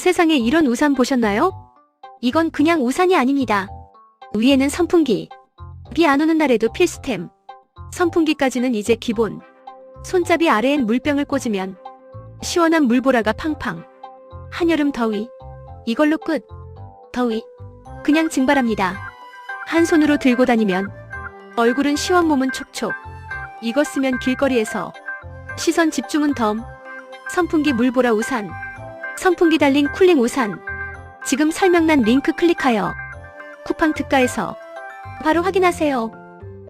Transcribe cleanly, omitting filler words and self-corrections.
세상에 이런 우산 보셨나요? 이건 그냥 우산이 아닙니다. 위에는 선풍기. 비 안 오는 날에도 필수템. 선풍기까지는 이제 기본. 손잡이 아래엔 물병을 꽂으면 시원한 물보라가 팡팡. 한여름 더위. 이걸로 끝. 더위. 그냥 증발합니다. 한 손으로 들고 다니면 얼굴은 시원 몸은 촉촉. 이거 쓰면 길거리에서 시선 집중은 덤. 선풍기 물보라 우산. 선풍기 달린 쿨링 우산. 지금 설명란 링크 클릭하여 쿠팡 특가에서 바로 확인하세요.